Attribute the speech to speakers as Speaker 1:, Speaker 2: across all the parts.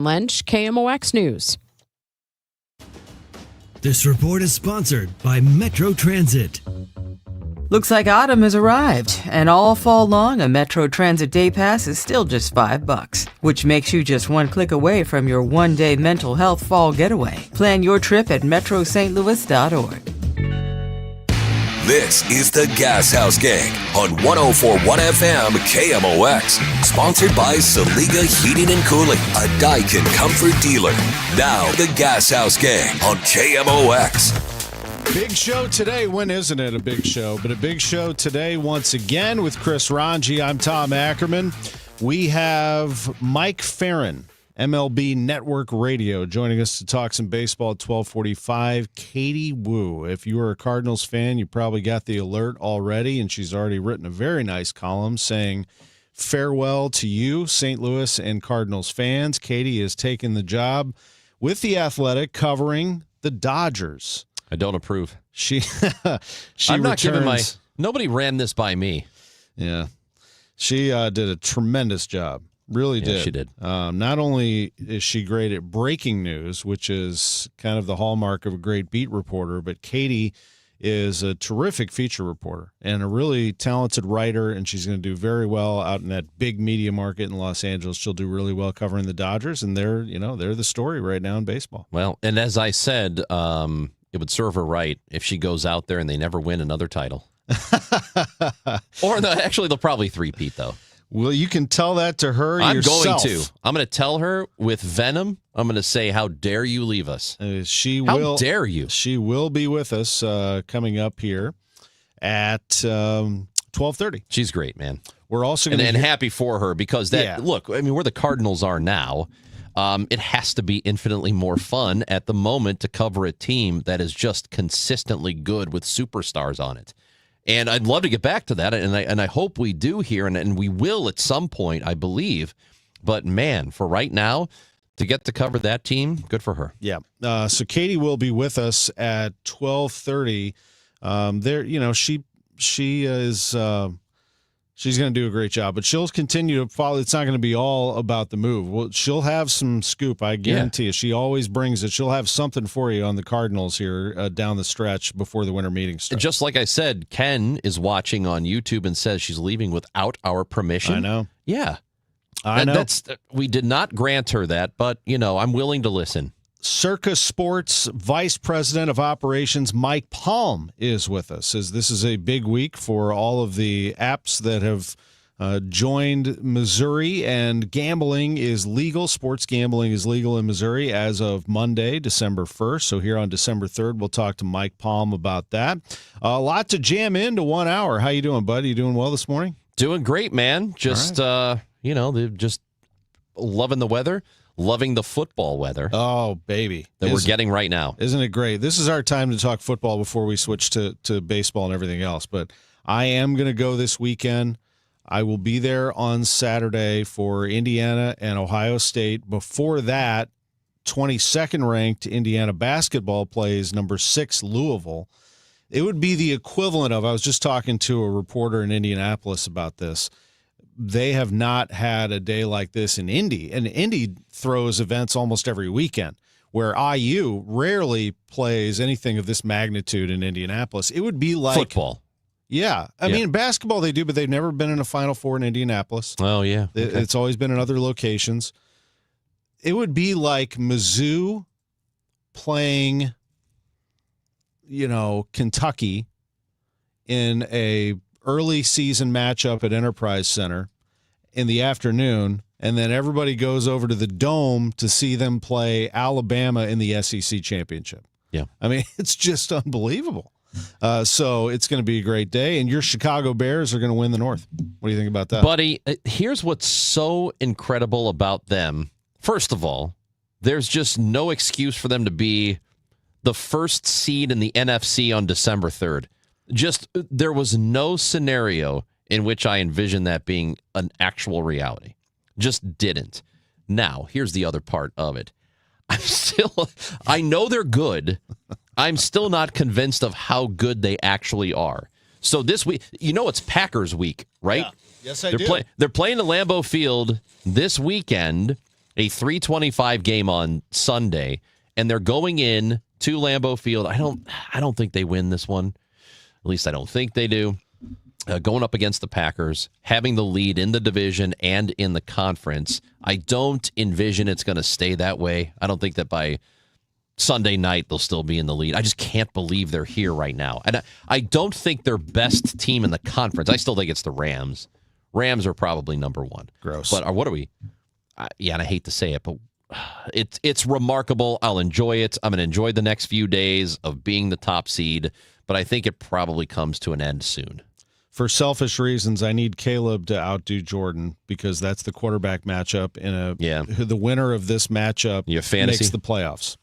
Speaker 1: Lynch, KMOX News.
Speaker 2: This report is sponsored by Metro Transit.
Speaker 3: Looks like autumn has arrived, and all fall long, a Metro Transit Day Pass is still just $5, which makes you just one click away from your one-day mental health fall getaway. Plan your trip at metrostlouis.org.
Speaker 4: This is the Gashouse Gang on 104.1 FM KMOX. Sponsored by Saliga Heating and Cooling, a Daikin comfort dealer. Now, the Gashouse Gang on KMOX.
Speaker 5: Big show today. When isn't it a big show? But a big show today once again with Chris Ranji. I'm Tom Ackerman. We have Mike Farron, MLB Network Radio, joining us to talk some baseball at 12:45. Katie Woo. If you are a Cardinals fan, you probably got the alert already, and she's already written a very nice column saying farewell to you, St. Louis and Cardinals fans. Katie has taken the job with The Athletic covering the Dodgers.
Speaker 6: I don't approve.
Speaker 5: She
Speaker 6: I'm not giving my... Nobody ran this by me.
Speaker 5: Yeah. She did a tremendous job. Really did.
Speaker 6: Yeah, she did.
Speaker 5: Not only is she great at breaking news, which is kind of the hallmark of a great beat reporter, but Katie is a terrific feature reporter and a really talented writer, and she's going to do very well out in that big media market in Los Angeles. She'll do really well covering the Dodgers, and they're the story right now in baseball.
Speaker 6: Well, and as I said, it would serve her right if she goes out there and they never win another title. Actually, they'll probably three-peat, though.
Speaker 5: Well, you can tell that to her yourself.
Speaker 6: I'm going to tell her with venom. I'm going to say, how dare you leave us?
Speaker 5: How
Speaker 6: dare you?
Speaker 5: She will be with us coming up here at 12:30.
Speaker 6: She's great, man.
Speaker 5: We're also going to...
Speaker 6: And happy for her because look, I mean, where the Cardinals are now, it has to be infinitely more fun at the moment to cover a team that is just consistently good with superstars on it. And I'd love to get back to that, and I hope we do here, and we will at some point, I believe. But, man, for right now, to get to cover that team, good for her.
Speaker 5: Yeah. So Katie will be with us at 12:30. She is... She's going to do a great job, but she'll continue to follow. It's not going to be all about the move. Well, she'll have some scoop, I guarantee you. She always brings it. She'll have something for you on the Cardinals here down the stretch before the winter meetings start.
Speaker 6: Just like I said, Ken is watching on YouTube and says she's leaving without our permission.
Speaker 5: I know.
Speaker 6: Yeah.
Speaker 5: I know.
Speaker 6: We did not grant her that, but, I'm willing to listen.
Speaker 5: Circa Sports Vice President of Operations Mike Palm is with us, as this is a big week for all of the apps that have joined Missouri, and gambling is legal. Sports gambling is legal in Missouri as of Monday, December 1st. So here on December 3rd, we'll talk to Mike Palm about that. A lot to jam into 1 hour. How you doing, bud? You doing well this morning?
Speaker 6: Doing great, man. Just, just loving the weather. Loving the football weather.
Speaker 5: Oh, baby.
Speaker 6: That we're getting right now.
Speaker 5: Isn't it great? This is our time to talk football before we switch to baseball and everything else. But I am going to go this weekend. I will be there on Saturday for Indiana and Ohio State. Before that, 22nd ranked Indiana basketball plays number 6 Louisville. It would be the equivalent of, I was just talking to a reporter in Indianapolis about this. They have not had a day like this in Indy. And Indy throws events almost every weekend, where IU rarely plays anything of this magnitude in Indianapolis. It would be like
Speaker 6: football.
Speaker 5: Yeah. I mean, basketball they do, but they've never been in a Final Four in Indianapolis.
Speaker 6: Oh, yeah. Okay.
Speaker 5: It's always been in other locations. It would be like Mizzou playing, Kentucky in a early season matchup at Enterprise Center in the afternoon, and then everybody goes over to the Dome to see them play Alabama in the SEC championship.
Speaker 6: Yeah.
Speaker 5: I mean, it's just unbelievable. So it's going to be a great day, and your Chicago Bears are going to win the North. What do you think about that?
Speaker 6: Buddy, here's what's so incredible about them. First of all, there's just no excuse for them to be the first seed in the NFC on December 3rd. There was no scenario in which I envisioned that being an actual reality. Just didn't. Now, here's the other part of it. I know they're good. I'm still not convinced of how good they actually are. So this week, it's Packers week, right?
Speaker 5: Yeah. Yes, I do.
Speaker 6: They're playing at Lambeau Field this weekend. A 3:25 game on Sunday, and they're going in to Lambeau Field. I don't think they win this one. At least I don't think they do. Going up against the Packers, having the lead in the division and in the conference. I don't envision it's going to stay that way. I don't think that by Sunday night they'll still be in the lead. I just can't believe they're here right now. And I don't think their best team in the conference. I still think it's the Rams. Rams are probably number one.
Speaker 5: Gross.
Speaker 6: But what are we? Yeah, and I hate to say it, but it's remarkable. I'll enjoy it. I'm going to enjoy the next few days of being the top seed, but I think it probably comes to an end soon.
Speaker 5: For selfish reasons, I need Caleb to outdo Jordan because that's the quarterback matchup. The winner of this matchup makes the playoffs.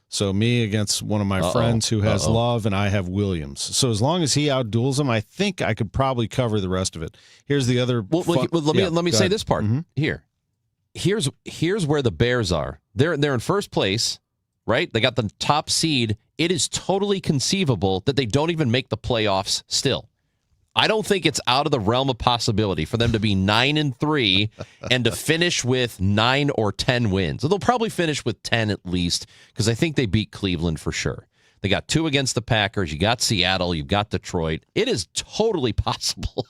Speaker 5: So me against one of my friends who has Love, and I have Williams. So as long as he outduels him, I think I could probably cover the rest of it. Here's the other.
Speaker 6: Let me say this part here. Here's where the Bears are. They're in first place, right? They got the top seed. It is totally conceivable that they don't even make the playoffs still. I don't think it's out of the realm of possibility for them to be 9-3 and to finish with 9 or 10 wins. So they'll probably finish with 10 at least because I think they beat Cleveland for sure. They got 2 against the Packers. You got Seattle. You've got Detroit. It is totally possible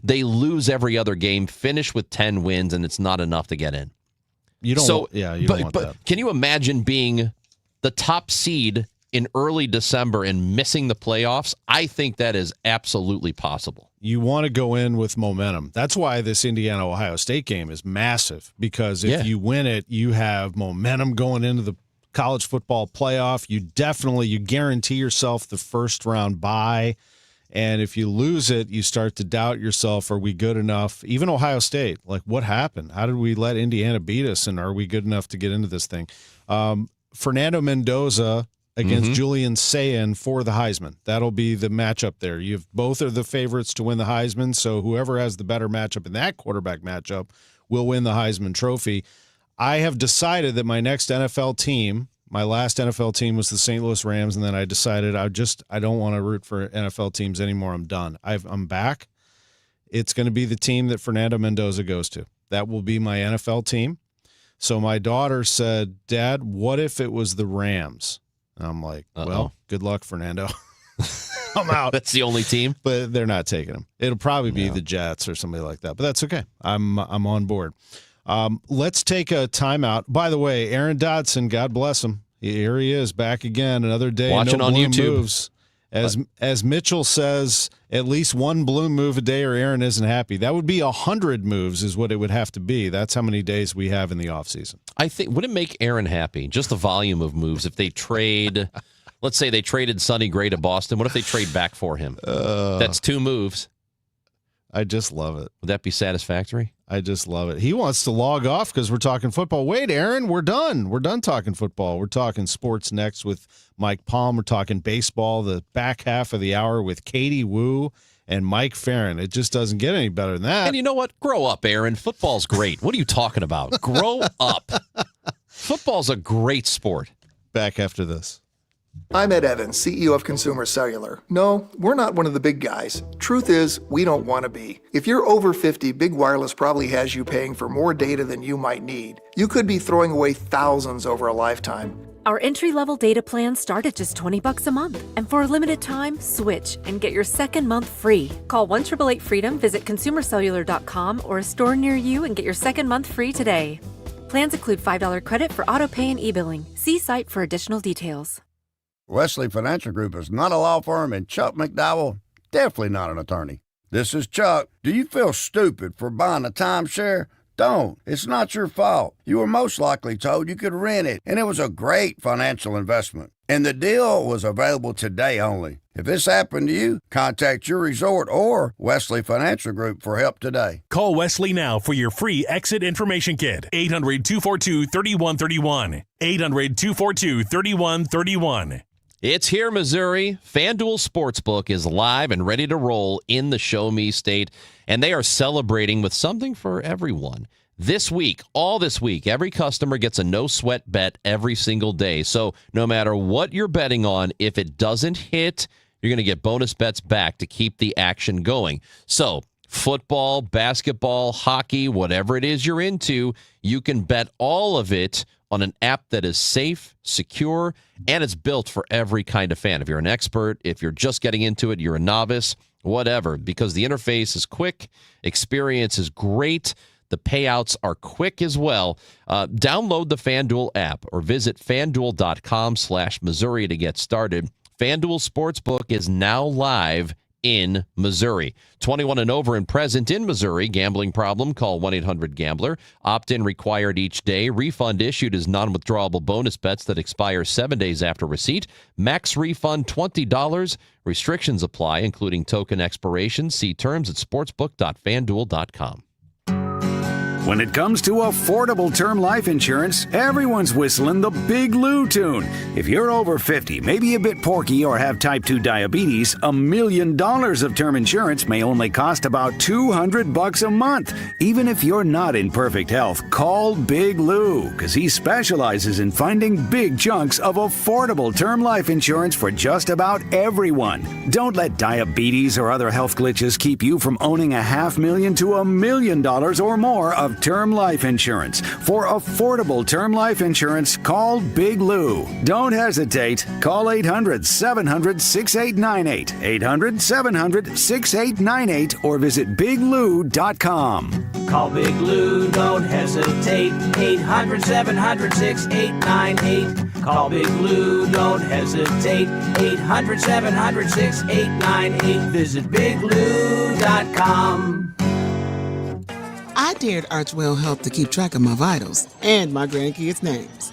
Speaker 6: they lose every other game, finish with 10 wins, and it's not enough to get in.
Speaker 5: You don't want that.
Speaker 6: Can you imagine being the top seed in early December and missing the playoffs? I think that is absolutely possible.
Speaker 5: You want to go in with momentum. That's why this Indiana-Ohio State game is massive, because if you win it, you have momentum going into the college football playoff. You guarantee yourself the first round bye. And if you lose it, you start to doubt yourself. Are we good enough? Even Ohio State, like, what happened? How did we let Indiana beat us? And are we good enough to get into this thing? Fernando Mendoza against Julian Sayin for the Heisman. That'll be the matchup there. Both are the favorites to win the Heisman, so whoever has the better matchup in that quarterback matchup will win the Heisman Trophy. I have decided that my next NFL team, my last NFL team was the St. Louis Rams, and then I decided I don't want to root for NFL teams anymore. I'm done. I'm back. It's going to be the team that Fernando Mendoza goes to. That will be my NFL team. So my daughter said, "Dad, what if it was the Rams?" And I'm like, well, good luck, Fernando. I'm out.
Speaker 6: That's the only team?
Speaker 5: But they're not taking him. It'll probably be the Jets or somebody like that. But that's okay. I'm on board. Let's take a timeout. By the way, Aaron Dodson, God bless him. Here he is, back again. Another day.
Speaker 6: Watching on YouTube.
Speaker 5: Moves. As Mitchell says, at least one bloom move a day or Aaron isn't happy. That would be 100 moves is what it would have to be. That's how many days we have in the offseason.
Speaker 6: I think, would it make Aaron happy? Just the volume of moves. If they trade, let's say they traded Sonny Gray to Boston. What if they trade back for him? That's 2 moves.
Speaker 5: I just love it.
Speaker 6: Would that be satisfactory?
Speaker 5: I just love it. He wants to log off because we're talking football. Wait, Aaron, we're done. We're done talking football. We're talking sports next with Mike Palm. We're talking baseball the back half of the hour with Katie Wu and Mike Farron. It just doesn't get any better than that.
Speaker 6: And you know what? Grow up, Aaron. Football's great. What are you talking about? Grow up. Football's a great sport.
Speaker 5: Back after this.
Speaker 7: I'm Ed Evans, CEO of Consumer Cellular. No, we're not one of the big guys. Truth is, we don't want to be. If you're over 50, Big Wireless probably has you paying for more data than you might need. You could be throwing away thousands over a lifetime.
Speaker 8: Our entry-level data plans start at just $20 a month. And for a limited time, switch and get your second month free. Call 1-888-FREEDOM, visit consumercellular.com or a store near you and get your second month free today. Plans include $5 credit for auto pay and e-billing. See site for additional details.
Speaker 9: Wesley Financial Group is not a law firm, and Chuck McDowell, definitely not an attorney. This is Chuck. Do you feel stupid for buying a timeshare? Don't. It's not your fault. You were most likely told you could rent it, and it was a great financial investment. And the deal was available today only. If this happened to you, contact your resort or Wesley Financial Group for help today.
Speaker 10: Call Wesley now for your free exit information kit. 800-242-3131. 800-242-3131.
Speaker 6: It's here, Missouri. FanDuel Sportsbook is live and ready to roll in the Show Me State, and they are celebrating with something for everyone. This week, all this week, every customer gets a no-sweat bet every single day. So no matter what you're betting on, if it doesn't hit, you're going to get bonus bets back to keep the action going. So Football, basketball, hockey, whatever it is you're into, you can bet all of it on an app that is safe, secure, and it's built for every kind of fan. If you're an expert, if you're just getting into it, you're a novice, whatever, because the interface is quick, experience is great, the payouts are quick as well. Download the FanDuel app or visit FanDuel.com/Missouri to get started. FanDuel Sportsbook is now live in Missouri. 21 and over and present in Missouri. Gambling problem? Call 1-800-GAMBLER. Opt-in required each day. Refund issued as non-withdrawable bonus bets that expire 7 days after receipt. Max refund $20. Restrictions apply, including token expiration. See terms at sportsbook.fanduel.com.
Speaker 11: When it comes to affordable term life insurance, everyone's whistling the Big Lou tune. If you're over 50, maybe a bit porky, or have type 2 diabetes, $1 million of term insurance may only cost about $200 a month. Even if you're not in perfect health, call Big Lou, because he specializes in finding big chunks of affordable term life insurance for just about everyone. Don't let diabetes or other health glitches keep you from owning $500,000 to $1 million or more of term life insurance. For affordable term life insurance, call Big Lou. Don't hesitate. Call 800-700-6898, 800-700-6898, or visit biglou.com.
Speaker 12: Call Big Lou, don't hesitate. 800-700-6898. Call Big Lou, don't hesitate. 800-700-6898. Visit biglou.com.
Speaker 13: I dared Archwell Health to keep track of my vitals and my grandkids' names.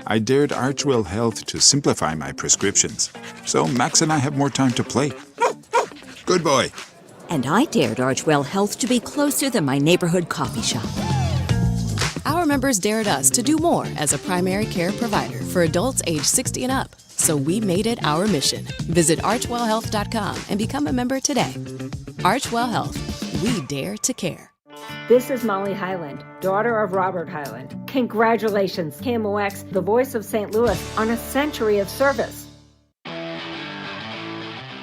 Speaker 14: I dared Archwell Health to simplify my prescriptions, so Max and I have more time to play. Good boy.
Speaker 15: And I dared Archwell Health to be closer than my neighborhood coffee shop.
Speaker 16: Our members dared us to do more as a primary care provider for adults age 60 and up. So we made it our mission. Visit archwellhealth.com and become a member today. Archwell Health. We dare to care.
Speaker 17: This is Molly Highland, daughter of Robert Highland. Congratulations, KMOX, the voice of St. Louis, on a century of service.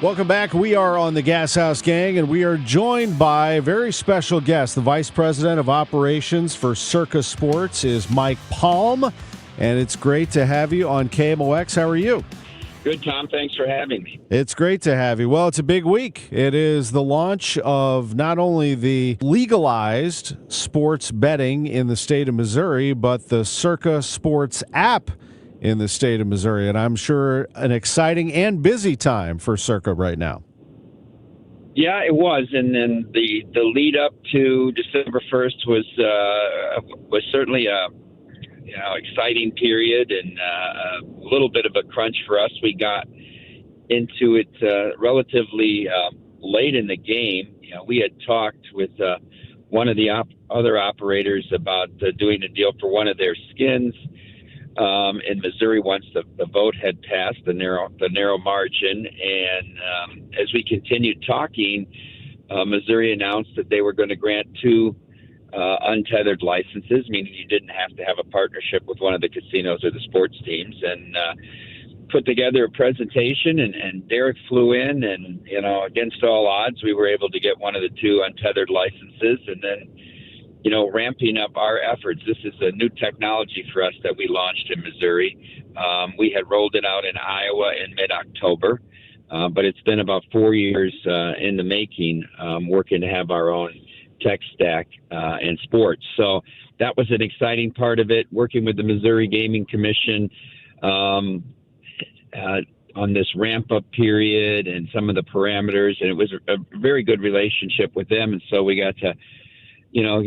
Speaker 5: Welcome back. We are on the Gashouse Gang, and we are joined by a very special guest. The Vice President of Operations for Circa Sports is Mike Palm, and it's great to have you on KMOX. How are you?
Speaker 18: Good, Tom. Thanks for having me.
Speaker 5: It's great to have you. Well, it's a big week. It is the launch of not only the legalized sports betting in the state of Missouri, but the Circa Sports app in the state of Missouri. And I'm sure an exciting and busy time for Circa right now.
Speaker 18: Yeah, it was. And then the lead up to December 1st was certainly a exciting period and a little bit of a crunch for us. We got into it relatively late in the game. We had talked with one of the other operators about doing a deal for one of their skins in Missouri once the vote had passed, the narrow margin. And as we continued talking, Missouri announced that they were going to grant two untethered licenses, meaning you didn't have to have a partnership with one of the casinos or the sports teams, and put together a presentation, and Derek flew in, and against all odds we were able to get one of the two untethered licenses, and then ramping up our efforts. This is a new technology for us that we launched in Missouri. We had rolled it out in Iowa in mid-October, but it's been about 4 years in the making, working to have our own tech stack in sports. So that was an exciting part of it, working with the Missouri Gaming Commission on this ramp-up period and some of the parameters, and it was a very good relationship with them. And so we got to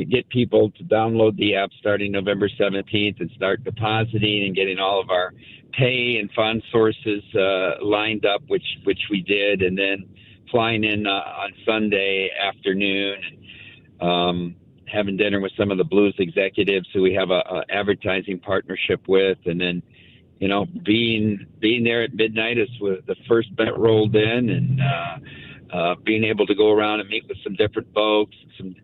Speaker 18: get people to download the app starting November 17th and start depositing and getting all of our pay and fund sources lined up, which we did, and then flying in on Sunday afternoon and having dinner with some of the Blues executives who we have a advertising partnership with, and then being there at midnight as the first bet rolled in, and being able to go around and meet with some different folks, some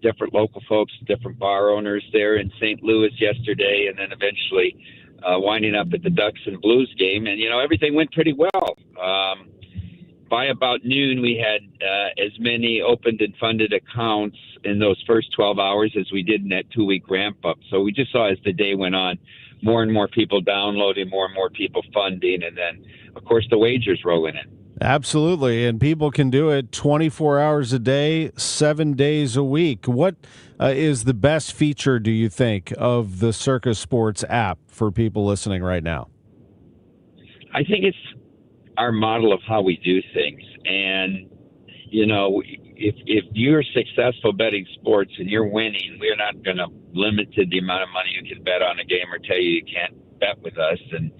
Speaker 18: different local folks, different bar owners there in St. Louis yesterday, and then eventually winding up at the Ducks and Blues game. And everything went pretty well. by about noon, we had as many opened and funded accounts in those first 12 hours as we did in that 2-week ramp up. So we just saw as the day went on, more and more people downloading, more and more people funding, and then, of course, the wagers rolling in.
Speaker 5: Absolutely, and people can do it 24 hours a day, 7 days a week. What is the best feature, do you think, of the Circus Sports app for people listening right now?
Speaker 18: I think it's our model of how we do things. And, you know, if you're successful betting sports and you're winning, we're not going to limit to the amount of money you can bet on a game or tell you can't bet with us. And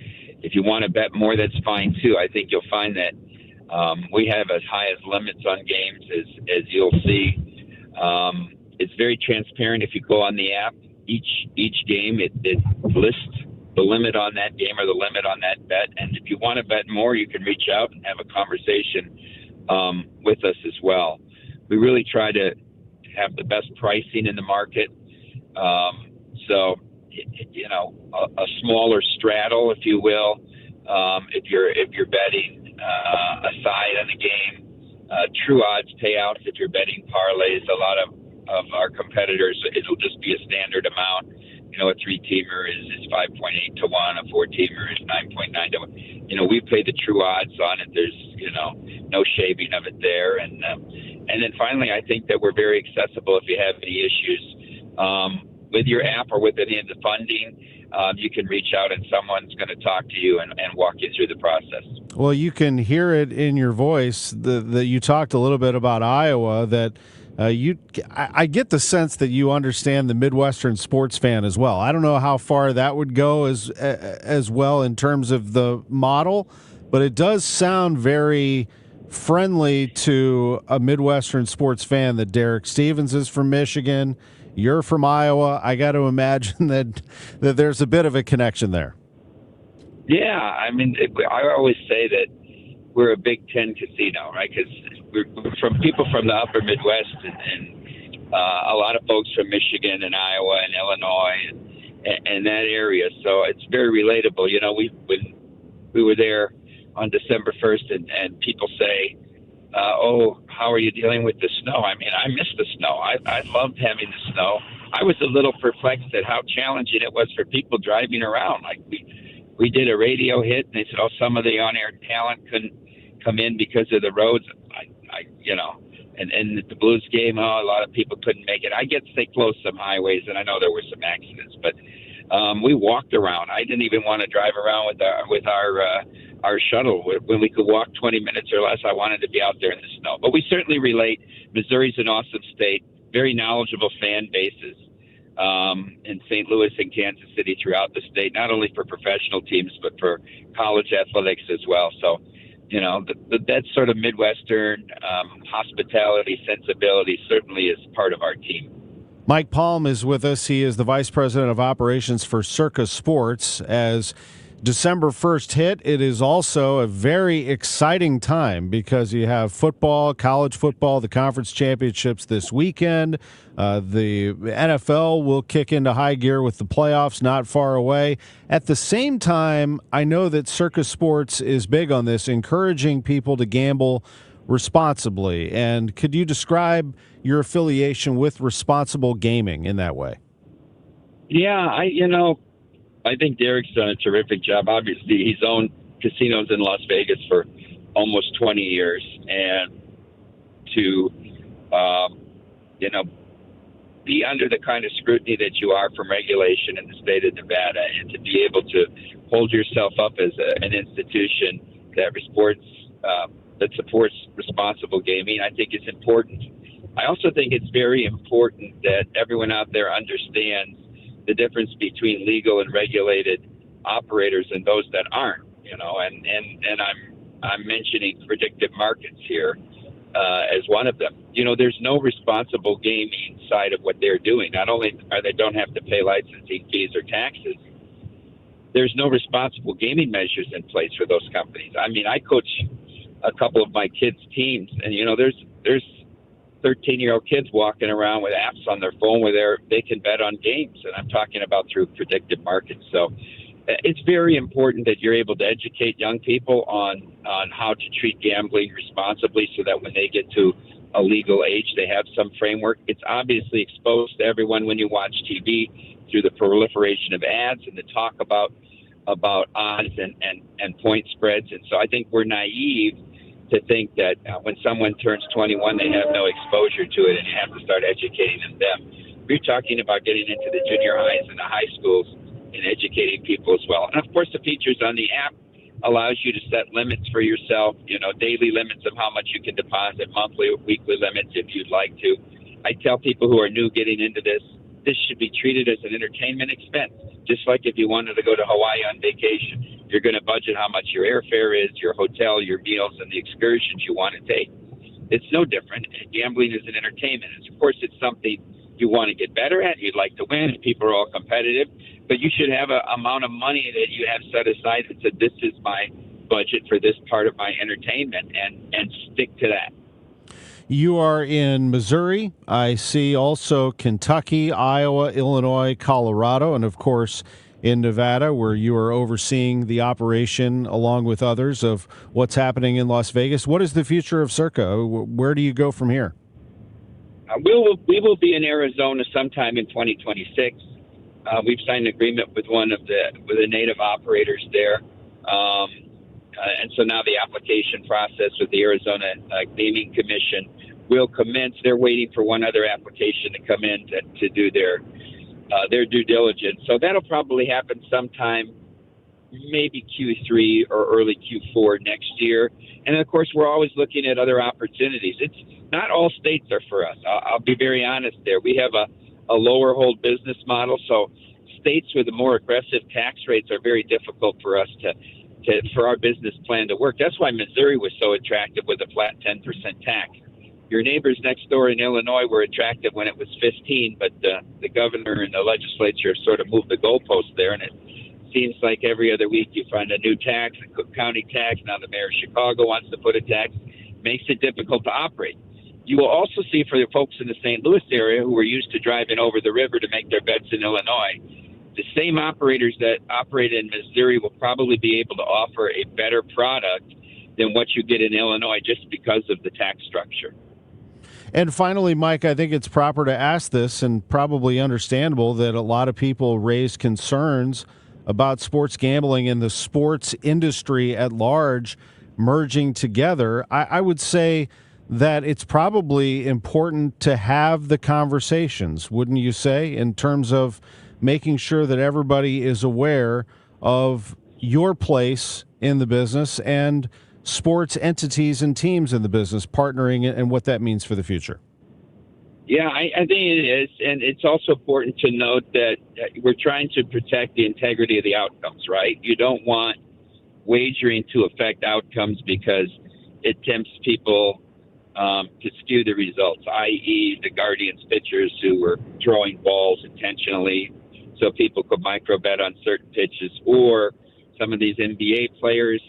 Speaker 18: if you want to bet more, that's fine too. I think you'll find that we have as high as limits on games as you'll see. It's very transparent. If you go on the app, each game, it lists the limit on that game or the limit on that bet. And if you want to bet more, you can reach out and have a conversation with us as well. We really try to have the best pricing in the market. So, you know, a smaller straddle, if you will, if you're betting a side on the game, true odds payouts. If you're betting parlays, a lot of our competitors, it'll just be a standard amount. You know, a 3-teamer is 5.8 to 1, a 4-teamer is 9.9 to 1. You know, we play the true odds on it. There's, you know, no shaving of it there. And then finally, I think that we're very accessible. If you have any issues with your app or with any of the funding, you can reach out and someone's going to talk to you and walk you through the process.
Speaker 5: Well, you can hear it in your voice that you talked a little bit about Iowa, that I get the sense that you understand the Midwestern sports fan as well. I don't know how far that would go as well in terms of the model, but it does sound very friendly to a Midwestern sports fan that Derek Stevens is from Michigan. You're from Iowa. I got to imagine that there's a bit of a connection there.
Speaker 18: Yeah, I mean, I always say that we're a Big Ten casino, right? Because we're from people from the upper Midwest and a lot of folks from Michigan and Iowa and Illinois and that area. So it's very relatable. You know, when we were there on December 1st and people say, oh, how are you dealing with the snow? I mean, I miss the snow. I loved having the snow. I was a little perplexed at how challenging it was for people driving around. Like we did a radio hit, and they said, oh, some of the on-air talent couldn't come in because of the roads. You know, and the Blues game, a lot of people couldn't make it. I get to stay close to some highways, and I know there were some accidents, but we walked around. I didn't even want to drive around with our shuttle when we could walk 20 minutes or less. I wanted to be out there in the snow. But we certainly relate. Missouri's an awesome state, very knowledgeable fan bases in St. Louis and Kansas City throughout the state, not only for professional teams, but for college athletics as well. So, you know, that sort of Midwestern hospitality sensibility certainly is part of our team.
Speaker 5: Mike Palm is with us. He is the Vice President of Operations for Circus Sports. As December 1st hit, it is also a very exciting time because you have football, college football, the conference championships this weekend. The NFL will kick into high gear with the playoffs not far away. At the same time, I know that Circus Sports is big on this, encouraging people to gamble responsibly. And could you describe your affiliation with responsible gaming in that way?
Speaker 18: Yeah, I think Derek's done a terrific job. Obviously, he's owned casinos in Las Vegas for almost 20 years. And to, be under the kind of scrutiny that you are from regulation in the state of Nevada and to be able to hold yourself up as an institution that supports responsible gaming, I think is important. I also think it's very important that everyone out there understands the difference between legal and regulated operators and those that aren't, and I'm mentioning predictive markets here as one of them. There's no responsible gaming side of what they're doing. Not only are they don't have to pay licensing fees or taxes, there's no responsible gaming measures in place for those companies. I mean, I coach a couple of my kids' teams, and there's 13-year-old kids walking around with apps on their phone where they can bet on games, and I'm talking about through predictive markets. So it's very important that you're able to educate young people on how to treat gambling responsibly so that when they get to a legal age, they have some framework. It's obviously exposed to everyone when you watch TV through the proliferation of ads and the talk about odds and point spreads. And so I think we're naive to think that when someone turns 21, they have no exposure to it and you have to start educating them. We're talking about getting into the junior highs and the high schools and educating people as well. And of course, the features on the app allows you to set limits for yourself, daily limits of how much you can deposit, monthly or weekly limits if you'd like to. I tell people who are new getting into this should be treated as an entertainment expense. Just like if you wanted to go to Hawaii on vacation, you're going to budget how much your airfare is, your hotel, your meals, and the excursions you want to take. It's no different. Gambling is an entertainment. Of course, it's something you want to get better at. You'd like to win. People are all competitive. But you should have an amount of money that you have set aside that said, this is my budget for this part of my entertainment, and stick to that.
Speaker 5: You are in Missouri. I see also Kentucky, Iowa, Illinois, Colorado, and, of course, in Nevada, where you are overseeing the operation along with others of what's happening in Las Vegas. What is the future of Circa? Where do you go from here?
Speaker 18: We will be in Arizona sometime in 2026. We've signed an agreement with with the native operators there. And so now the application process with the Arizona Gaming Commission will commence. They're waiting for one other application to come in to do their due diligence. So that'll probably happen sometime, maybe Q3 or early Q4 next year. And of course, we're always looking at other opportunities. It's not all states are for us. I'll be very honest there. We have a lower hold business model, so states with the more aggressive tax rates are very difficult for us for our business plan to work. That's why Missouri was so attractive with a flat 10% tax. Your neighbors next door in Illinois were attractive when it was 15, but the governor and the legislature sort of moved the goalpost there, and it seems like every other week you find a new tax, a Cook County tax. Now the mayor of Chicago wants to put a tax. Makes it difficult to operate. You will also see for the folks in the St. Louis area who are used to driving over the river to make their bets in Illinois, the same operators that operate in Missouri will probably be able to offer a better product than what you get in Illinois just because of the tax structure.
Speaker 5: And finally, Mike, I think it's proper to ask this, and probably understandable, that a lot of people raise concerns about sports gambling and the sports industry at large merging together. I would say that it's probably important to have the conversations, wouldn't you say, in terms of making sure that everybody is aware of your place in the business and sports entities and teams in the business partnering and what that means for the future?
Speaker 18: Yeah, I think it is. And it's also important to note that we're trying to protect the integrity of the outcomes, right? You don't want wagering to affect outcomes because it tempts people to skew the results, i.e. the Guardians pitchers who were throwing balls intentionally so people could micro bet on certain pitches, or some of these NBA players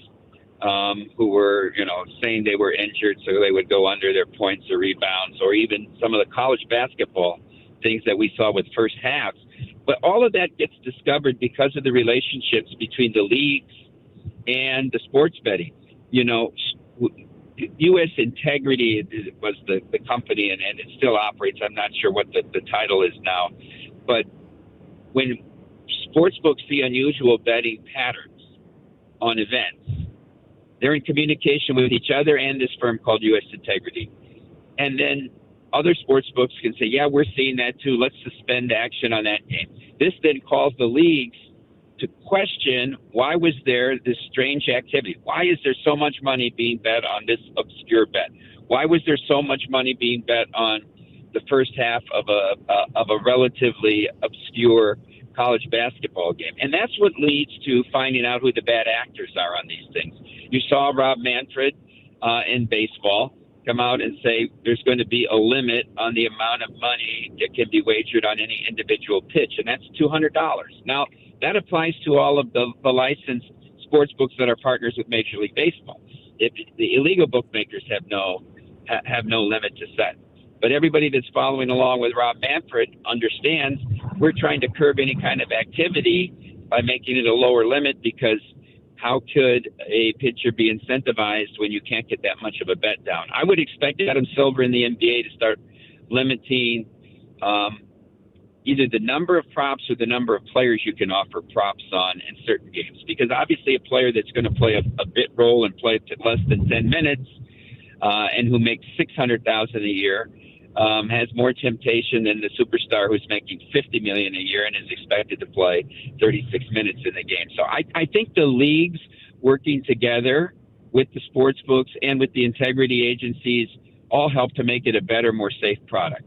Speaker 18: who were, saying they were injured so they would go under their points or rebounds, or even some of the college basketball things that we saw with first halves. But all of that gets discovered because of the relationships between the leagues and the sports betting. U.S. Integrity was the company, and it still operates. I'm not sure what the title is now. But when sportsbooks see unusual betting patterns on events, they're in communication with each other and this firm called U.S. Integrity. And then other sportsbooks can say, yeah, we're seeing that too. Let's suspend action on that game. This then calls the leagues to question, why was there this strange activity? Why is there so much money being bet on this obscure bet? Why was there so much money being bet on the first half of a relatively obscure college basketball game? And that's what leads to finding out who the bad actors are on these things. You saw Rob Manfred in baseball come out and say there's going to be a limit on the amount of money that can be wagered on any individual pitch, and that's $200. Now, that applies to all of the licensed sports books that are partners with Major League Baseball. If the illegal bookmakers have no limit to set. But everybody that's following along with Rob Manfred understands we're trying to curb any kind of activity by making it a lower limit, because how could a pitcher be incentivized when you can't get that much of a bet down? I would expect Adam Silver in the NBA to start limiting either the number of props or the number of players you can offer props on in certain games. Because obviously a player that's going to play a bit role and play to less than 10 minutes and who makes $600,000 a year has more temptation than the superstar who's making $50 million a year and is expected to play 36 minutes in the game. So I think the leagues working together with the sports books and with the integrity agencies all help to make it a better, more safe product.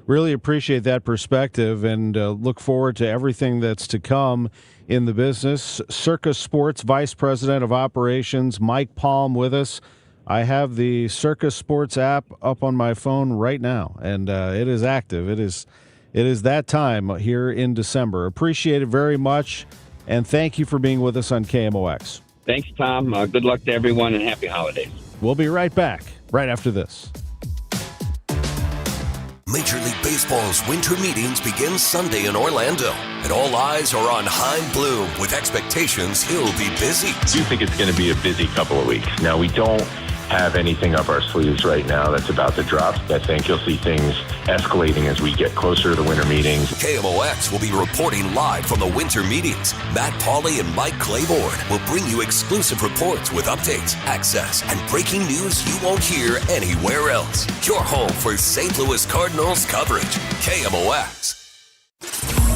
Speaker 5: Really appreciate that perspective and look forward to everything that's to come in the business. Circus Sports Vice President of Operations, Mike Palm, with us. I have the Circus Sports app up on my phone right now, and it is active. It is that time here in December. Appreciate it very much, and thank you for being with us on KMOX.
Speaker 18: Thanks, Tom. Good luck to everyone, and happy holidays.
Speaker 5: We'll be right back, right after this.
Speaker 4: Major League Baseball's winter meetings begin Sunday in Orlando, and all eyes are on Chaim Bloom with expectations he'll be busy.
Speaker 19: I do think it's going to be a busy couple of weeks. Now, we don't have anything up our sleeves right now that's about to drop. I think you'll see things escalating as we get closer to the winter meetings.
Speaker 4: KMOX will be reporting live from the winter meetings. Matt Pauley and Mike Claiborne will bring you exclusive reports with updates, access, and breaking news you won't hear anywhere else. Your home for St. Louis Cardinals coverage. KMOX.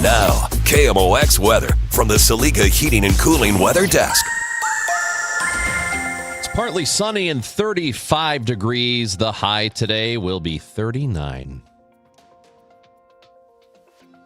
Speaker 4: Now, KMOX weather from the Saliga Heating and Cooling Weather Desk.
Speaker 6: Partly sunny and 35 degrees. The high today will be 39.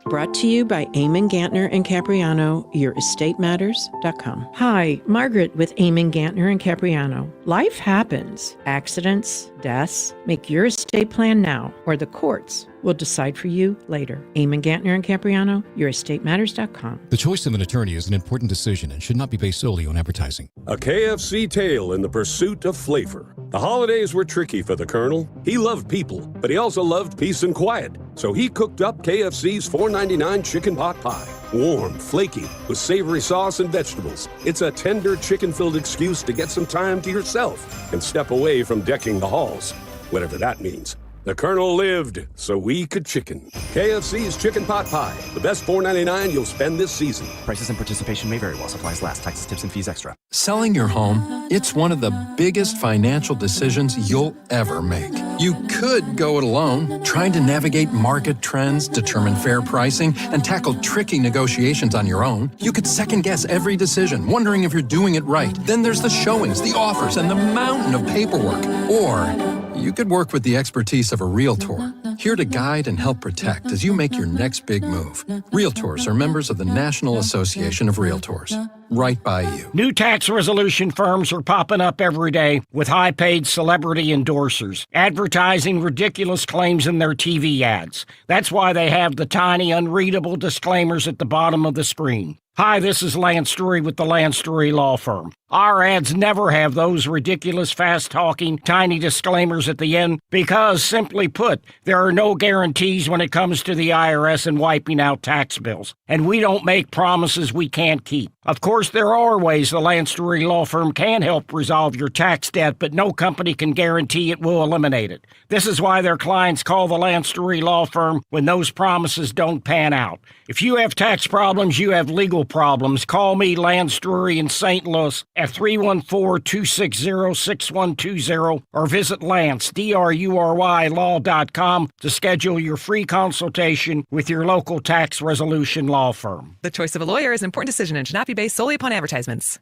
Speaker 20: Brought to you by Eamon Gantner and Capriano, YourEstateMatters.com. Hi, Margaret with Eamon Gantner and Capriano. Life happens. Accidents, deaths. Make your estate plan now, or the courts will decide for you later. Eamon Gantner and Capriano, YourEstateMatters.com.
Speaker 21: The choice of an attorney is an important decision and should not be based solely on advertising.
Speaker 22: A KFC tale in the pursuit of flavor. The holidays were tricky for the Colonel. He loved people, but he also loved peace and quiet. So he cooked up KFC's $4.99 chicken pot pie. Warm, flaky, with savory sauce and vegetables. It's a tender chicken-filled excuse to get some time to yourself and step away from decking the halls, whatever that means. The Colonel lived so we could chicken. KFC's Chicken Pot Pie. The best $4.99 you'll spend this season.
Speaker 23: Prices and participation may vary while supplies last. Taxes, tips, and fees extra.
Speaker 24: Selling your home, it's one of the biggest financial decisions you'll ever make. You could go it alone, trying to navigate market trends, determine fair pricing, and tackle tricky negotiations on your own. You could second-guess every decision, wondering if you're doing it right. Then there's the showings, the offers, and the mountain of paperwork. Or you could work with the expertise of a Realtor, here to guide and help protect as you make your next big move. Realtors are members of the National Association of Realtors. Right by you.
Speaker 25: New tax resolution firms are popping up every day with high-paid celebrity endorsers, advertising ridiculous claims in their TV ads. That's why they have the tiny, unreadable disclaimers at the bottom of the screen. Hi, this is Lance Drury with the Lance Drury Law Firm. Our ads never have those ridiculous, fast-talking, tiny disclaimers at the end because, simply put, there are no guarantees when it comes to the IRS and wiping out tax bills. And we don't make promises we can't keep. Of course, there are ways the Lance Drury Law Firm can help resolve your tax debt, but no company can guarantee it will eliminate it. This is why their clients call the Lance Drury Law Firm when those promises don't pan out. If you have tax problems, you have legal problems. Call me, Lance Drury, in St. Louis at 314-260-6120 or visit Lance, D-R-U-R-Y, law.com to schedule your free consultation with your local tax resolution law firm.
Speaker 26: The choice of a lawyer is an important decision and should not be based solely upon advertisements.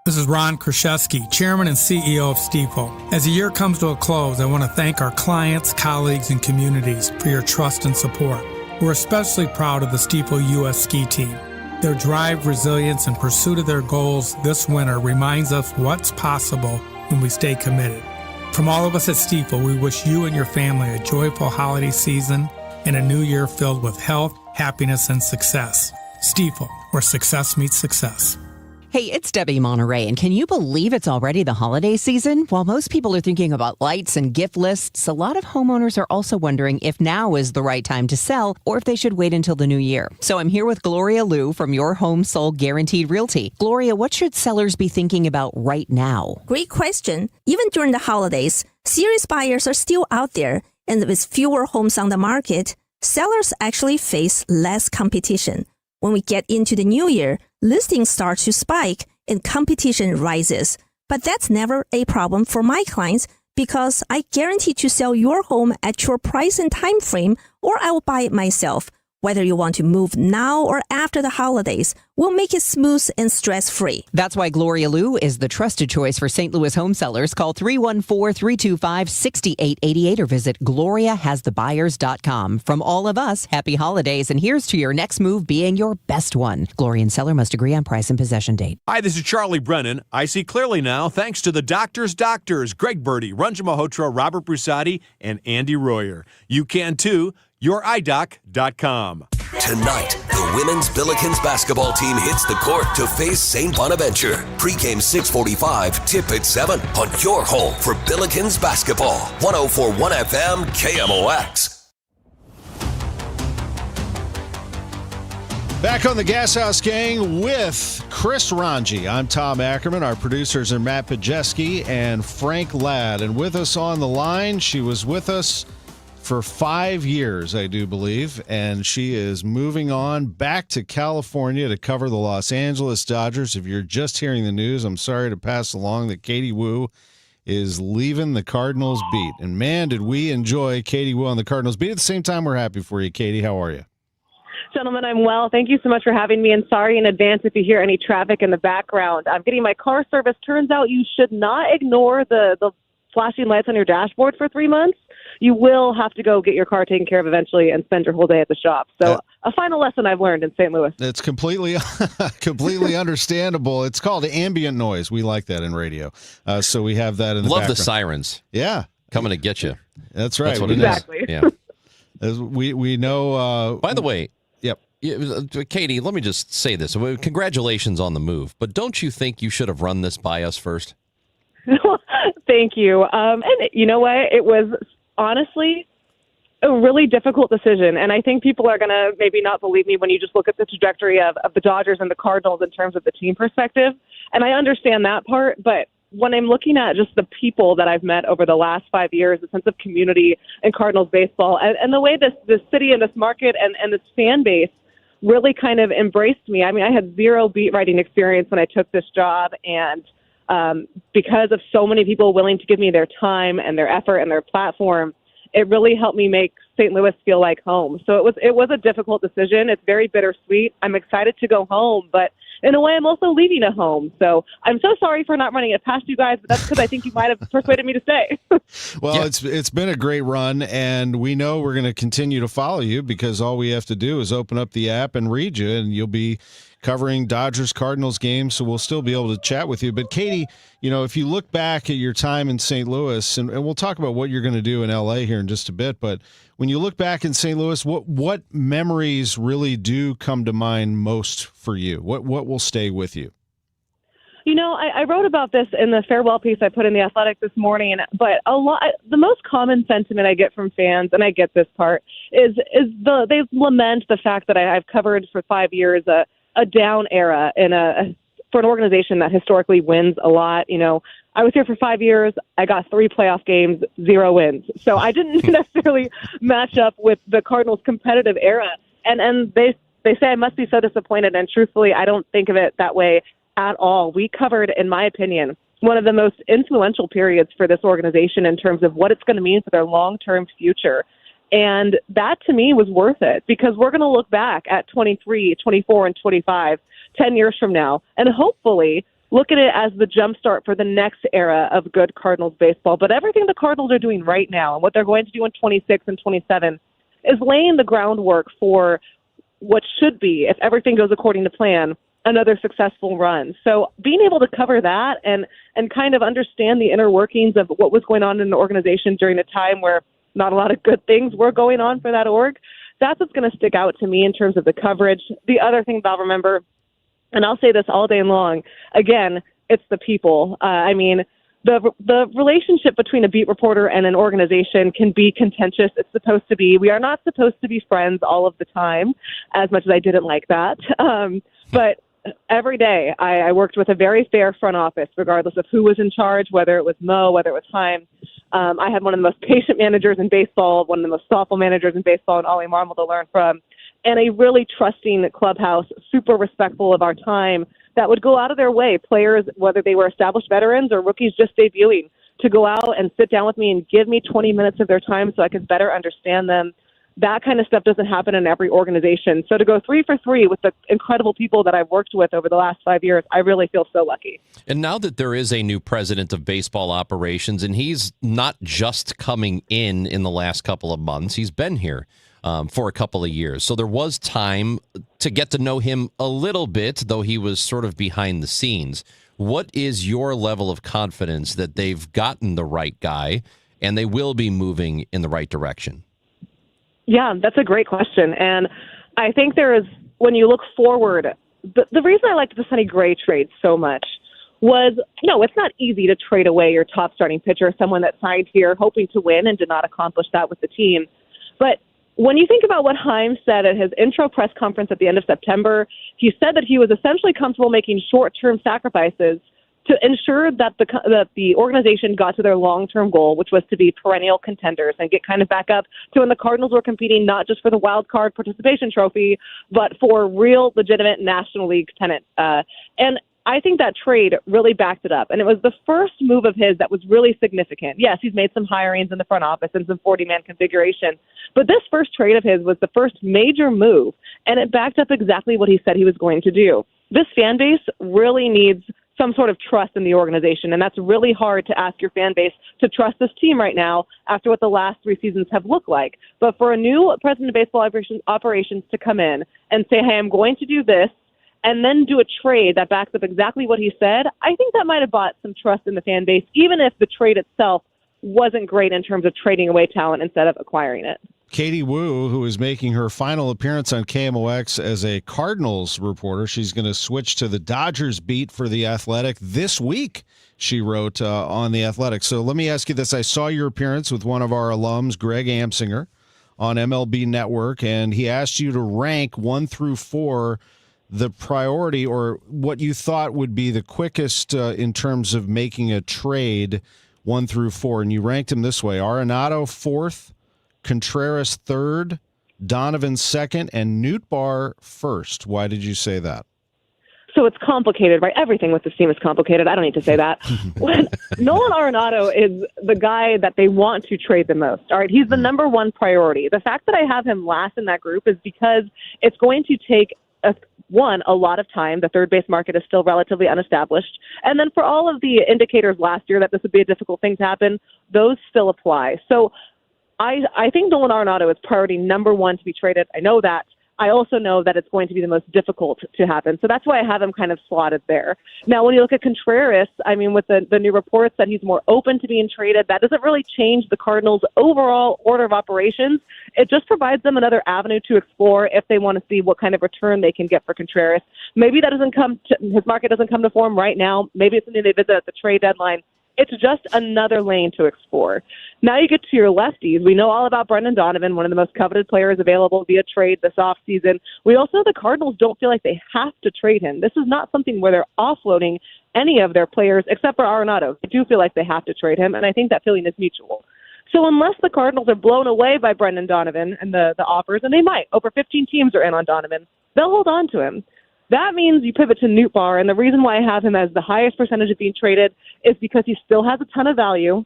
Speaker 27: This is Ron Kraszewski, Chairman and CEO of Stifel. As the year comes to a close, I want to thank our clients, colleagues, and communities for your trust and support. We're especially proud of the Stifel U.S. ski team. Their drive, resilience, and pursuit of their goals this winter reminds us what's possible when we stay committed. From all of us at Stifel, we wish you and your family a joyful holiday season and a new year filled with health, happiness, and success. Stifel, where success meets success.
Speaker 1: Hey, it's Debbie Monterey, and can you believe it's already the holiday season? While most people are thinking about lights and gift lists, a lot of homeowners are also wondering if now is the right time to sell or if they should wait until the new year. So I'm here with Gloria Liu from Your Home Sold Guaranteed Realty. Gloria, what should sellers be thinking about right now?
Speaker 2: Great question. Even during the holidays, serious buyers are still out there, and with fewer homes on the market, sellers actually face less competition. When we get into the new year, listings start to spike and competition rises. But that's never a problem for my clients because I guarantee to sell your home at your price and time frame, or I will buy it myself. Whether you want to move now or after the holidays, we'll make it smooth and stress-free.
Speaker 1: That's why Gloria Liu is the trusted choice for St. Louis home sellers. Call 314-325-6888 or visit GloriaHasTheBuyers.com. From all of us, happy holidays, and here's to your next move being your best one. Gloria and seller must agree on price and possession date.
Speaker 3: Hi, this is Charlie Brennan. I see clearly now thanks to the doctors, Greg Birdie, Ranjan Malhotra, Robert Brusati, and Andy Royer. You can too. YourEyeDoc.com.
Speaker 4: Tonight, the women's Billikens basketball team hits the court to face St. Bonaventure. Pre-game 6:45, tip at 7 on your home for Billikens basketball. 104.1 FM KMOX.
Speaker 5: Back on the Gashouse Gang with Chris Ranji. I'm Tom Ackerman. Our producers are Matt Pajeski and Frank Ladd. And with us on the line, she was with us for 5 years, I do believe, and she is moving on back to California to cover the Los Angeles Dodgers. If you're just hearing the news, I'm sorry to pass along that Katie Woo is leaving the Cardinals beat. And man, did we enjoy Katie Woo on the Cardinals beat. At the same time, we're happy for you. Katie, how are you?
Speaker 7: Gentlemen, I'm well. Thank you so much for having me, and sorry in advance if you hear any traffic in the background. I'm getting my car service. Turns out you should not ignore the flashing lights on your dashboard for 3 months. You will have to go get your car taken care of eventually and spend your whole day at the shop. So a final lesson I've learned in St. Louis.
Speaker 5: It's completely understandable. It's called ambient noise. We like that in radio. So we have that in the background.
Speaker 6: Love the sirens.
Speaker 5: Yeah.
Speaker 6: Coming to get you.
Speaker 5: That's right.
Speaker 6: That's what
Speaker 7: exactly.
Speaker 6: It is. Yeah.
Speaker 5: As we know.
Speaker 6: By the way.
Speaker 5: Yep.
Speaker 6: Katie, let me just say this. Congratulations on the move. But don't you think you should have run this by us first?
Speaker 7: Thank you. And you know what? It was honestly a really difficult decision. And I think people are going to maybe not believe me when you just look at the trajectory of the Dodgers and the Cardinals in terms of the team perspective. And I understand that part. But when I'm looking at just the people that I've met over the last 5 years, the sense of community in Cardinals baseball, and the way this city and this market and this fan base really kind of embraced me. I mean, I had zero beat writing experience when I took this job. And because of so many people willing to give me their time and their effort and their platform, it really helped me make St. Louis feel like home. So it was a difficult decision. It's very bittersweet. I'm excited to go home, but in a way, I'm also leaving a home. So I'm so sorry for not running it past you guys, but that's because I think you might have persuaded me to stay.
Speaker 5: Well, yeah. It's been a great run, and we know we're going to continue to follow you because all we have to do is open up the app and read you, and you'll be covering Dodgers Cardinals games, so we'll still be able to chat with you. But Katie, if you look back at your time in St. Louis, and we'll talk about what you're going to do in LA here in just a bit, but when you look back in St. Louis, what memories really do come to mind most for you? What will stay with you?
Speaker 7: I wrote about this in the farewell piece I put in The Athletic this morning, but the most common sentiment I get from fans, and I get this part, is they lament the fact that I've covered for 5 years a down era for an organization that historically wins a lot. I was here for 5 years. I got 3 playoff games, 0 wins. So I didn't necessarily match up with the Cardinals' competitive era. And they say I must be so disappointed. And truthfully, I don't think of it that way at all. We covered, in my opinion, one of the most influential periods for this organization in terms of what it's going to mean for their long-term future. And that, to me, was worth it because we're going to look back at 23, 24, and 25, 10 years from now, and hopefully look at it as the jumpstart for the next era of good Cardinals baseball. But everything the Cardinals are doing right now and what they're going to do in 26 and 27 is laying the groundwork for what should be, if everything goes according to plan, another successful run. So being able to cover that and kind of understand the inner workings of what was going on in the organization during a time where not a lot of good things were going on for that org, that's what's going to stick out to me in terms of the coverage. The other thing that I'll remember And I'll say this all day long. Again, it's the people. The relationship between a beat reporter and an organization can be contentious. It's supposed to be. We are not supposed to be friends all of the time, as much as I didn't like that. But every day I worked with a very fair front office, regardless of who was in charge, whether it was Mo, whether it was Chaim. I had one of the most patient managers in baseball, one of the most thoughtful managers in baseball, and Ollie Marmol to learn from, and a really trusting clubhouse, super respectful of our time, that would go out of their way, players, whether they were established veterans or rookies just debuting, to go out and sit down with me and give me 20 minutes of their time so I could better understand them. That kind of stuff doesn't happen in every organization. So to go 3 for 3 with the incredible people that I've worked with over the last 5 years, I really feel so lucky.
Speaker 6: And now that there is a new president of baseball operations, and he's not just coming in the last couple of months, he's been here for a couple of years. So there was time to get to know him a little bit, though he was sort of behind the scenes. What is your level of confidence that they've gotten the right guy and they will be moving in the right direction?
Speaker 7: Yeah, that's a great question. And I think there is, when you look forward, the reason I liked the Sonny Gray trade so much was, it's not easy to trade away your top starting pitcher, someone that signed here hoping to win and did not accomplish that with the team. But when you think about what Chaim said at his intro press conference at the end of September, he said that he was essentially comfortable making short-term sacrifices to ensure that the organization got to their long-term goal, which was to be perennial contenders and get kind of back up to when the Cardinals were competing not just for the wild card participation trophy, but for real, legitimate National League pennant. And I think that trade really backed it up. And it was the first move of his that was really significant. Yes, he's made some hirings in the front office and some 40-man configuration. But this first trade of his was the first major move, and it backed up exactly what he said he was going to do. This fan base really needs some sort of trust in the organization, and that's really hard to ask your fan base to trust this team right now after what the last 3 seasons have looked like. But for a new president of baseball operations to come in and say, hey, I'm going to do this, and then do a trade that backs up exactly what he said, I think that might have bought some trust in the fan base, even if the trade itself wasn't great in terms of trading away talent instead of acquiring it.
Speaker 5: Katie Wu, who is making her final appearance on KMOX as a Cardinals reporter, she's going to switch to the Dodgers beat for The Athletic this week, she wrote on The Athletic. So let me ask you this. I saw your appearance with one of our alums, Greg Amsinger, on MLB Network, and he asked you to rank 1 through 4 the priority or what you thought would be the quickest in terms of making a trade, 1 through 4. And you ranked him this way: Arenado 4th, Contreras 3rd, Donovan 2nd, and Nootbaar 1st. Why did you say that?
Speaker 7: So it's complicated, right? Everything with this team is complicated. I don't need to say that. Nolan Arenado is the guy that they want to trade the most. All right, he's the number one priority. The fact that I have him last in that group is because it's going to take a lot of time. The third base market is still relatively unestablished. And then for all of the indicators last year that this would be a difficult thing to happen, those still apply. So I think Nolan Arenado is priority number 1 to be traded. I know that. I also know that it's going to be the most difficult to happen. So that's why I have him kind of slotted there. Now, when you look at Contreras, with the new reports that he's more open to being traded, that doesn't really change the Cardinals' overall order of operations. It just provides them another avenue to explore if they want to see what kind of return they can get for Contreras. Maybe that his market doesn't come to form right now. Maybe it's something they visit at the trade deadline. It's just another lane to explore. Now you get to your lefties. We know all about Brendan Donovan, one of the most coveted players available via trade this offseason. We also know the Cardinals don't feel like they have to trade him. This is not something where they're offloading any of their players except for Arenado. They do feel like they have to trade him, and I think that feeling is mutual. So unless the Cardinals are blown away by Brendan Donovan and the offers, and they might, over 15 teams are in on Donovan, they'll hold on to him. That means you pivot to Nootbaar, and the reason why I have him as the highest percentage of being traded is because he still has a ton of value.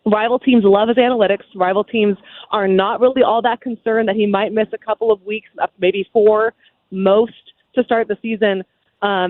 Speaker 7: Rival teams love his analytics. Rival teams are not really all that concerned that he might miss a couple of weeks, maybe 4 most, to start the season.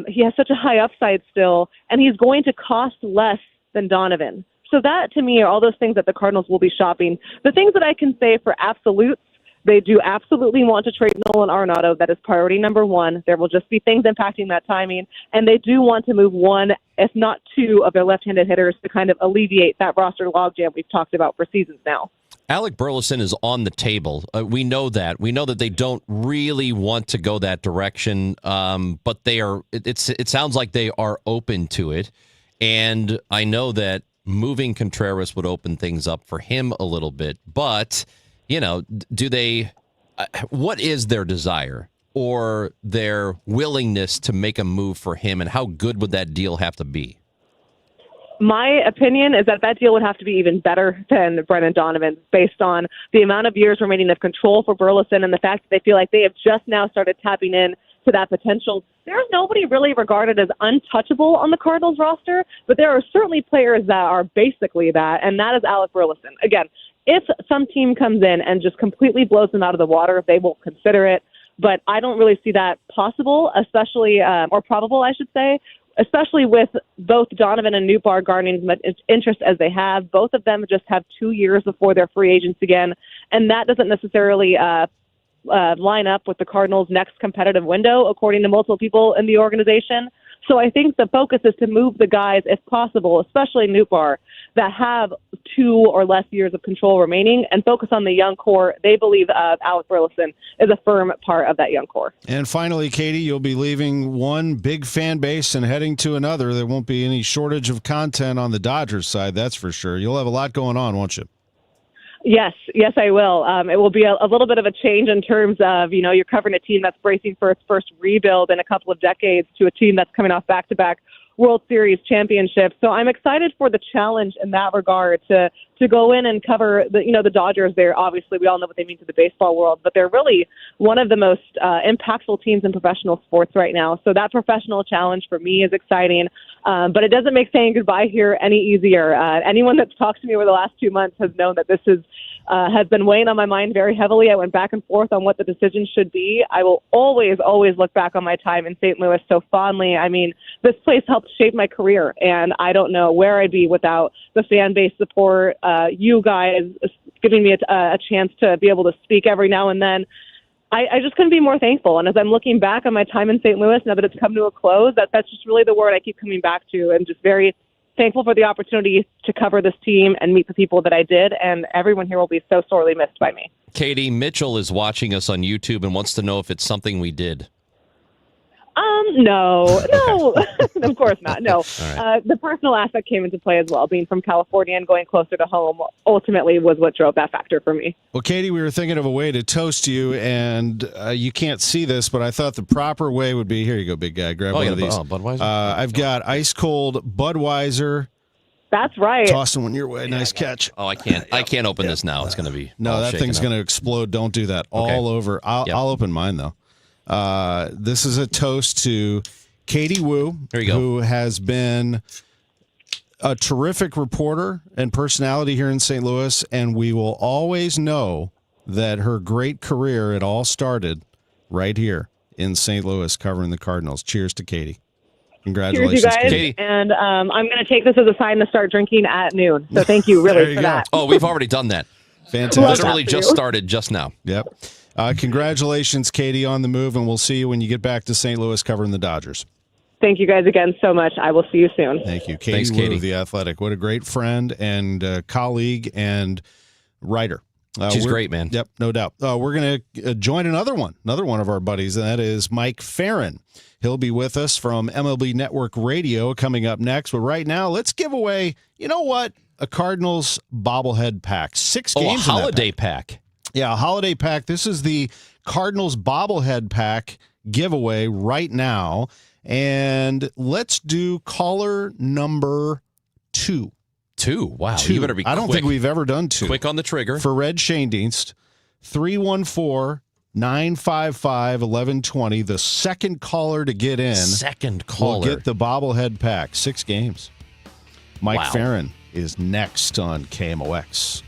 Speaker 7: He has such a high upside still, and he's going to cost less than Donovan. So that, to me, are all those things that the Cardinals will be shopping. The things that I can say for absolutes, they do absolutely want to trade Nolan Arenado. That is priority number 1. There will just be things impacting that timing. And they do want to move 1, if not 2, of their left-handed hitters to kind of alleviate that roster logjam we've talked about for seasons now.
Speaker 6: Alec Burleson is on the table. We know that. We know that they don't really want to go that direction, but they are. It sounds like they are open to it, and I know that moving Contreras would open things up for him a little bit. But do they? What is their desire or their willingness to make a move for him, and how good would that deal have to be?
Speaker 7: My opinion is that deal would have to be even better than Brendan Donovan's based on the amount of years remaining of control for Burleson and the fact that they feel like they have just now started tapping in to that potential. There's nobody really regarded as untouchable on the Cardinals roster, but there are certainly players that are basically that, and that is Alec Burleson. Again, if some team comes in and just completely blows them out of the water, they will consider it, but I don't really see that possible, especially, or probable, I should say, especially with both Donovan and Nootbaar garnering as much interest as they have. Both of them just have 2 years before they're free agents again, and that doesn't necessarily line up with the Cardinals' next competitive window, according to multiple people in the organization. So I think the focus is to move the guys, if possible, especially Nootbaar, that have 2 or less years of control remaining, and focus on the young core. They believe Alec Burleson is a firm part of that young core.
Speaker 5: And finally, Katie, you'll be leaving one big fan base and heading to another. There won't be any shortage of content on the Dodgers side, that's for sure. You'll have a lot going on, won't you?
Speaker 7: Yes, I will. It will be a little bit of a change in terms of, you're covering a team that's bracing for its first rebuild in a couple of decades to a team that's coming off back-to-back World Series championships. So I'm excited for the challenge in that regard to go in and cover the Dodgers. They're obviously, we all know what they mean to the baseball world, but they're really one of the most impactful teams in professional sports right now. So that professional challenge for me is exciting. But it doesn't make saying goodbye here any easier. Anyone that's talked to me over the last 2 months has known that this has been weighing on my mind very heavily. I went back and forth on what the decision should be. I will always look back on my time in St. Louis so fondly. I mean, this place helped shape my career, and I don't know where I'd be without the fan base support, you guys giving me a chance to be able to speak every now and then. I just couldn't be more thankful. And as I'm looking back on my time in St. Louis, now that it's come to a close, that's just really the word I keep coming back to, and just very thankful for the opportunity to cover this team and meet the people that I did, and everyone here will be so sorely missed by me.
Speaker 6: Katie, Mitchell is watching us on YouTube and wants to know if it's something we did.
Speaker 7: No, of course not. No,
Speaker 6: right.
Speaker 7: The personal aspect came into play as well. Being from California and going closer to home ultimately was what drove that factor for me.
Speaker 5: Well, Katie, we were thinking of a way to toast you, and you can't see this, but I thought the proper way would be, here you go, big guy, grab one of these.
Speaker 6: Budweiser?
Speaker 5: I've got ice cold Budweiser.
Speaker 7: That's right.
Speaker 5: Tossing one your way. Nice catch.
Speaker 6: Oh, I can't open this now. It's going to be
Speaker 5: No, that thing's going to explode. Don't do that. All over. I'll open mine, though. This is a toast to Katie Wu, who has been a terrific reporter and personality here in St. Louis, and we will always know that her great career, it all started right here in St. Louis covering the Cardinals. Cheers to Katie. Congratulations,
Speaker 7: Cheers, you guys.
Speaker 5: Katie.
Speaker 7: And I'm going to take this as a sign to start drinking at noon. So thank you really for that.
Speaker 6: Oh, we've already done that.
Speaker 5: Fantastic.
Speaker 6: Literally just started just now.
Speaker 5: Yep. Congratulations, Katie, on the move, and we'll see you when you get back to St. Louis covering the Dodgers.
Speaker 7: Thank you guys again so much. I will see you soon.
Speaker 5: Thank you. Katie
Speaker 6: Thanks,
Speaker 5: Wu,
Speaker 6: Katie.
Speaker 5: The Athletic. What a great friend and colleague and writer.
Speaker 6: She's great, man.
Speaker 5: Yep, no doubt. We're going to join another one of our buddies, and that is Mike Farron. He'll be with us from MLB Network Radio coming up next. But right now, let's give away, you know what? A Cardinals bobblehead pack. 6 games
Speaker 6: a holiday pack.
Speaker 5: Yeah, a holiday pack. This is the Cardinals bobblehead pack giveaway right now. And let's do caller number 2.
Speaker 6: 2? Wow.
Speaker 5: 2.
Speaker 6: You better be quick.
Speaker 5: I don't think we've ever done 2.
Speaker 6: Quick on the trigger.
Speaker 5: For Red Schoendienst, 314-955-1120. The second caller to get in.
Speaker 6: Second caller.
Speaker 5: Will get the bobblehead pack. 6 games. Mike Farron is next on KMOX.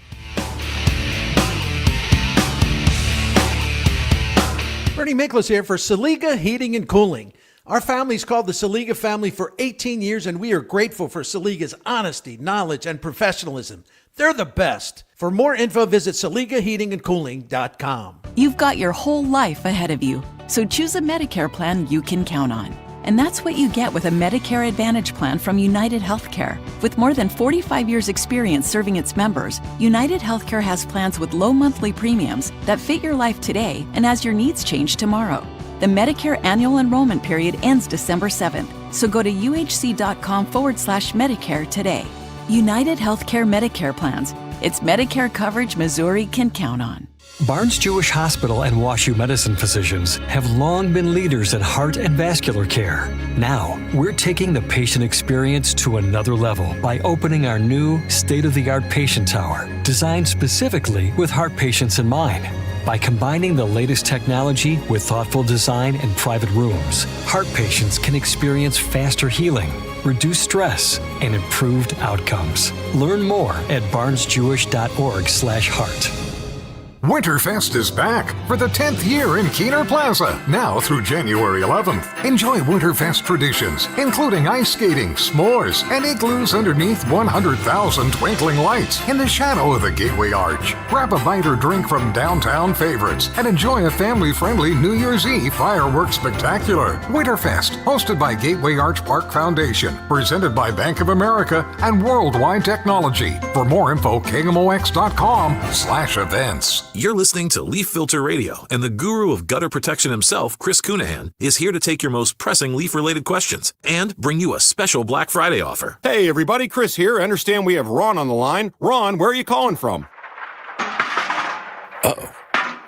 Speaker 8: Bernie Miklas here for Saliga Heating and Cooling. Our family's called the Saliga family for 18 years, and we are grateful for Saliga's honesty, knowledge, and professionalism. They're the best. For more info, visit SaligaHeatingandCooling.com.
Speaker 9: You've got your whole life ahead of you, so choose a Medicare plan you can count on. And that's what you get with a Medicare Advantage plan from United Healthcare. With more than 45 years' experience serving its members, United Healthcare has plans with low monthly premiums that fit your life today and as your needs change tomorrow. The Medicare annual enrollment period ends December 7th, so go to uhc.com/Medicare today. United Healthcare Medicare plans. It's Medicare coverage Missouri can count on.
Speaker 10: Barnes Jewish Hospital and WashU Medicine physicians have long been leaders in heart and vascular care. Now, we're taking the patient experience to another level by opening our new state-of-the-art patient tower, designed specifically with heart patients in mind. By combining the latest technology with thoughtful design and private rooms, heart patients can experience faster healing, reduced stress, and improved outcomes. Learn more at barnesjewish.org/heart.
Speaker 11: Winterfest is back for the 10th year in Keener Plaza, now through January 11th. Enjoy Winterfest traditions, including ice skating, s'mores, and igloos underneath 100,000 twinkling lights in the shadow of the Gateway Arch. Grab a bite or drink from downtown favorites and enjoy a family-friendly New Year's Eve fireworks spectacular. Winterfest, hosted by Gateway Arch Park Foundation, presented by Bank of America and Worldwide Technology. For more info, KMOX.com/events.
Speaker 12: You're listening to Leaf Filter Radio, and the guru of gutter protection himself, Chris Cunahan, is here to take your most pressing leaf-related questions and bring you a special Black Friday offer.
Speaker 13: Hey, everybody, Chris here. I understand we have Ron on the line. Ron, where are you calling from?
Speaker 14: Uh-oh.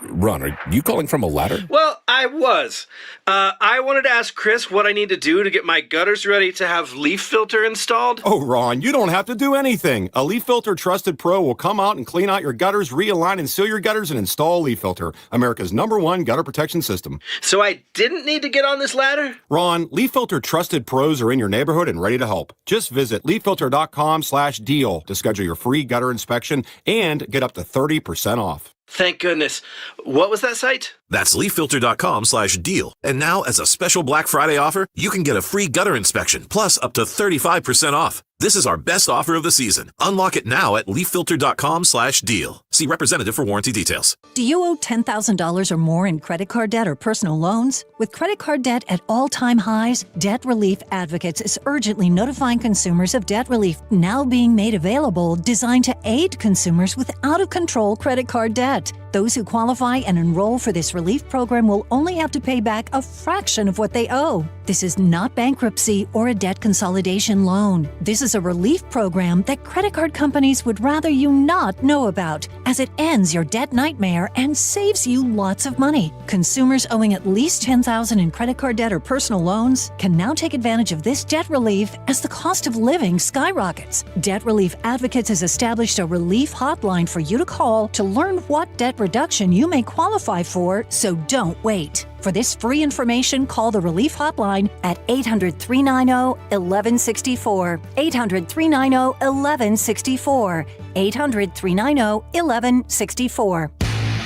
Speaker 14: Ron, are you calling from a ladder?
Speaker 15: Well, I was. I wanted to ask Chris what I need to do to get my gutters ready to have leaf filter installed.
Speaker 13: Oh, Ron, you don't have to do anything. A Leaf Filter Trusted Pro will come out and clean out your gutters, realign and seal your gutters, and install Leaf Filter, America's #1 gutter protection system.
Speaker 15: So I didn't need to get on this ladder?
Speaker 13: Ron, Leaf Filter Trusted Pros are in your neighborhood and ready to help. Just visit leaffilter.com/deal to schedule your free gutter inspection and get up to 30% off.
Speaker 15: Thank goodness. What was that site?
Speaker 12: That's leaffilter.com/deal. And now, as a special Black Friday offer, you can get a free gutter inspection, plus up to 35% off. This is our best offer of the season. Unlock it now at leaffilter.com/deal. See representative for warranty details.
Speaker 28: Do you owe $10,000 or more in credit card debt or personal loans? With credit card debt at all-time highs, Debt Relief Advocates is urgently notifying consumers of debt relief now being made available, designed to aid consumers with out-of-control credit card debt. Those who qualify and enroll for this relief program will only have to pay back a fraction of what they owe. This is not bankruptcy or a debt consolidation loan. This is a relief program that credit card companies would rather you not know about, as it ends your debt nightmare and saves you lots of money. Consumers owing at least $10,000 in credit card debt or personal loans can now take advantage of this debt relief as the cost of living skyrockets. Debt Relief Advocates has established a relief hotline for you to call to learn what debt reduction you may qualify for, so don't wait. For this free information, call the Relief Hotline at 800-390-1164. 800-390-1164. 800-390-1164.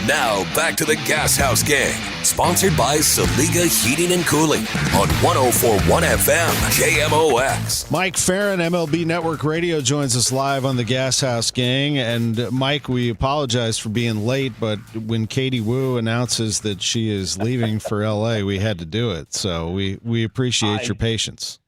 Speaker 4: Now back to the Gashouse Gang, sponsored by Saliga Heating and Cooling on 104.1 FM KMOX.
Speaker 5: Mike Farron, MLB Network Radio, joins us live on the Gashouse Gang. And Mike, we apologize for being late, but when Katie Wu announces that she is leaving for LA, we had to do it. So we appreciate your patience.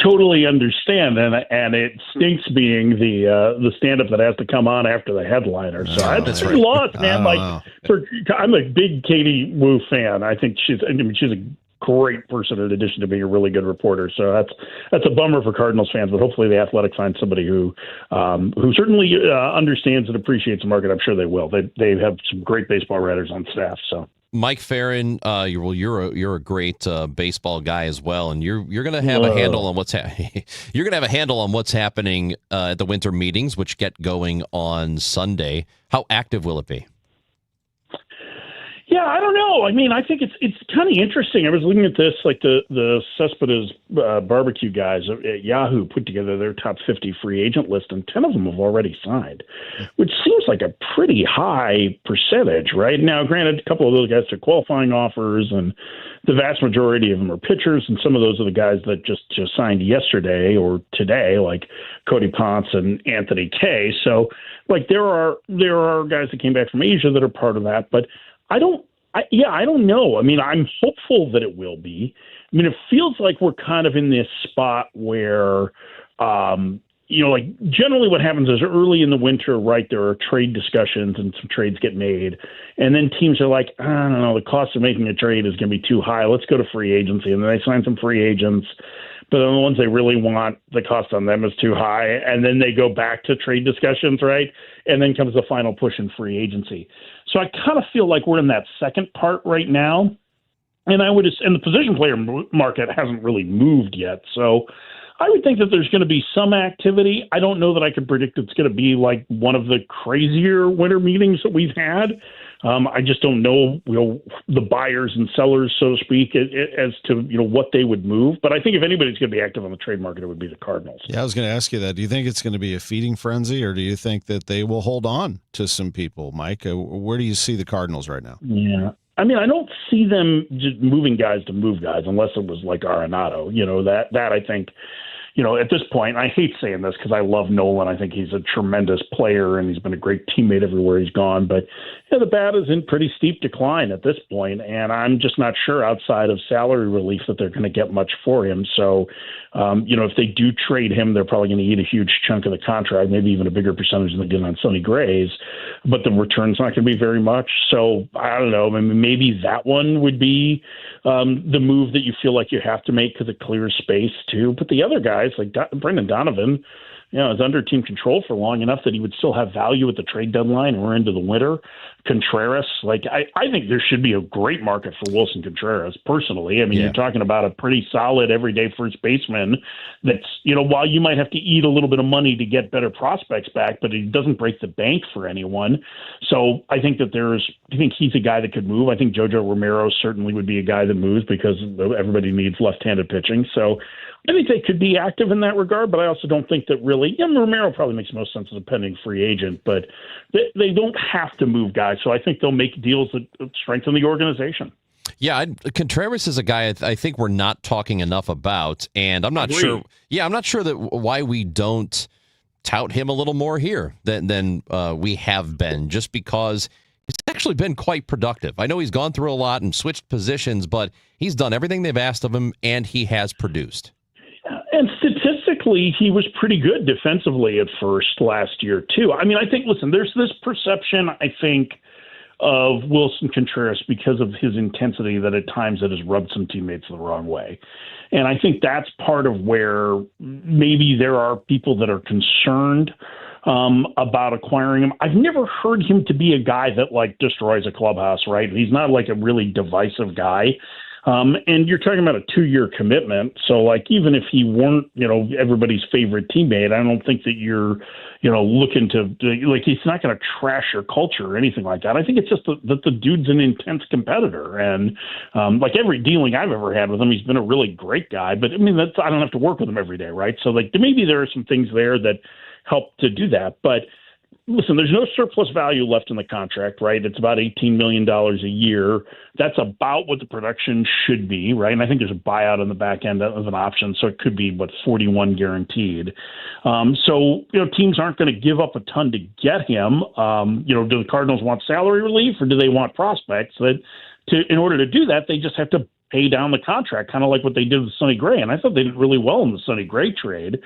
Speaker 29: Totally understand, and it stinks being the stand-up that has to come on after the headliner. So that's right. Lost, man. I'm a big Katie Wu fan. I think she's a great person in addition to being a really good reporter. So that's a bummer for Cardinals fans, but hopefully the Athletic finds somebody who certainly understands and appreciates the market. I'm sure they will. They have some great baseball writers on staff. So.
Speaker 6: Mike Farron, you're a great baseball guy as well, and you're going to have a handle on what's happening at the winter meetings, which get going on Sunday. How active will it be?
Speaker 29: Yeah, I don't know. I mean, I think it's kind of interesting. I was looking at this, like the Cespedes barbecue guys at Yahoo put together their top 50 free agent list, and 10 of them have already signed, which seems like a pretty high percentage, right? Now, granted, a couple of those guys took qualifying offers, and the vast majority of them are pitchers, and some of those are the guys that just signed yesterday or today, like Cody Ponce and Anthony Kay. So, like, there are guys that came back from Asia that are part of that, but I don't I don't know. I mean, I'm hopeful that it will be. I mean, it feels like we're kind of in this spot where, like generally what happens is early in the winter, right, there are trade discussions and some trades get made. And then teams are like, I don't know, the cost of making a trade is going to be too high. Let's go to free agency. And then they sign some free agents. But then the ones they really want, the cost on them is too high. And then they go back to trade discussions, right? And then comes the final push in free agency. So I kind of feel like we're in that second part right now. And and the position player market hasn't really moved yet. So I would think that there's going to be some activity. I don't know that I could predict it's going to be like one of the crazier winter meetings that we've had. I just don't know, the buyers and sellers, so to speak, as to, what they would move. But I think if anybody's going to be active on the trade market, it would be the Cardinals.
Speaker 5: Yeah, I was going to ask you that. Do you think it's going to be a feeding frenzy, or do you think that they will hold on to some people, Mike? Where do you see the Cardinals right now?
Speaker 29: Yeah. I mean, I don't see them just moving guys to move guys unless it was like Arenado. That I think, at this point, I hate saying this because I love Nolan. I think he's a tremendous player and he's been a great teammate everywhere he's gone. But the bat is in pretty steep decline at this point, and I'm just not sure outside of salary relief that they're going to get much for him. So, if they do trade him, they're probably going to eat a huge chunk of the contract, maybe even a bigger percentage than they get on Sonny Gray's. But the return's not going to be very much. So I don't know. I mean, maybe that one would be the move that you feel like you have to make because it clears space too. But the other guys, like Brendan Donovan, is under team control for long enough that he would still have value at the trade deadline, and we're into the winter. Contreras, I think there should be a great market for Wilson Contreras, personally. I mean, You're talking about a pretty solid everyday first baseman that's, while you might have to eat a little bit of money to get better prospects back, but it doesn't break the bank for anyone. So I think that I think he's a guy that could move. I think Jojo Romero certainly would be a guy that moves because everybody needs left-handed pitching. So I think they could be active in that regard, but I also don't think that really. Romero probably makes most sense as a pending free agent, but they don't have to move guys. So I think they'll make deals that strengthen the organization.
Speaker 6: Yeah, Contreras is a guy I think we're not talking enough about, and I'm not sure. Yeah, I'm not sure that why we don't tout him a little more here than we have been, just because he's actually been quite productive. I know he's gone through a lot and switched positions, but he's done everything they've asked of him, and he has produced.
Speaker 29: And statistically, he was pretty good defensively at first last year, too. I mean, I think, listen, there's this perception, I think, of Wilson Contreras because of his intensity that at times it has rubbed some teammates the wrong way. And I think that's part of where maybe there are people that are concerned about acquiring him. I've never heard him to be a guy that destroys a clubhouse, right? He's not like a really divisive guy. And you're talking about a 2-year commitment. So even if he weren't, everybody's favorite teammate, I don't think that you're, looking to he's not going to trash your culture or anything like that. I think it's just that the dude's an intense competitor. And every dealing I've ever had with him, he's been a really great guy. But I mean, I don't have to work with him every day, right? So maybe there are some things there that help to do that. But listen, there's no surplus value left in the contract, right? It's about $18 million a year. That's about what the production should be, right? And I think there's a buyout on the back end of an option, so it could be, 41 guaranteed. So teams aren't going to give up a ton to get him. Do the Cardinals want salary relief, or do they want prospects? In order to do that, they just have to pay down the contract, kind of like what they did with Sonny Gray. And I thought they did really well in the Sonny Gray trade.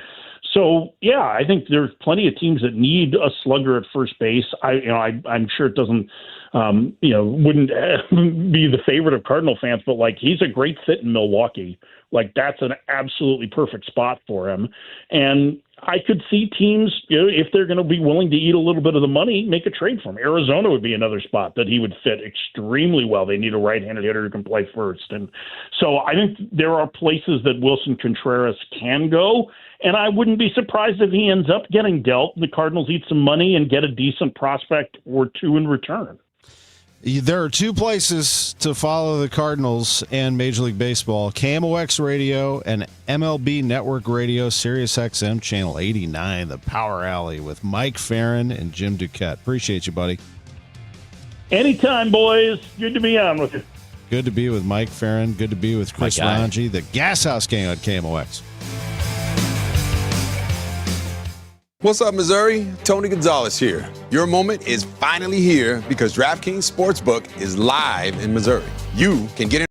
Speaker 29: So, yeah, I think there's plenty of teams that need a slugger at first base. I'm sure it doesn't, wouldn't be the favorite of Cardinal fans, but he's a great fit in Milwaukee. That's an absolutely perfect spot for him. And I could see teams, if they're going to be willing to eat a little bit of the money, make a trade for him. Arizona would be another spot that he would fit extremely well. They need a right-handed hitter who can play first. And so I think there are places that Wilson Contreras can go. And I wouldn't be surprised if he ends up getting dealt. The Cardinals eat some money and get a decent prospect or two in return.
Speaker 5: There are two places to follow the Cardinals and Major League Baseball: KMOX Radio and MLB Network Radio, Sirius XM Channel 89, the Power Alley with Mike Farron and Jim Duquette. Appreciate you, buddy.
Speaker 29: Anytime, boys. Good to be on with you.
Speaker 5: Good to be with Mike Farron. Good to be with Chris Ranji, the Gashouse Gang on KMOX.
Speaker 16: What's up, Missouri? Tony Gonzalez here. Your moment is finally here because DraftKings Sportsbook is live in Missouri. You can get in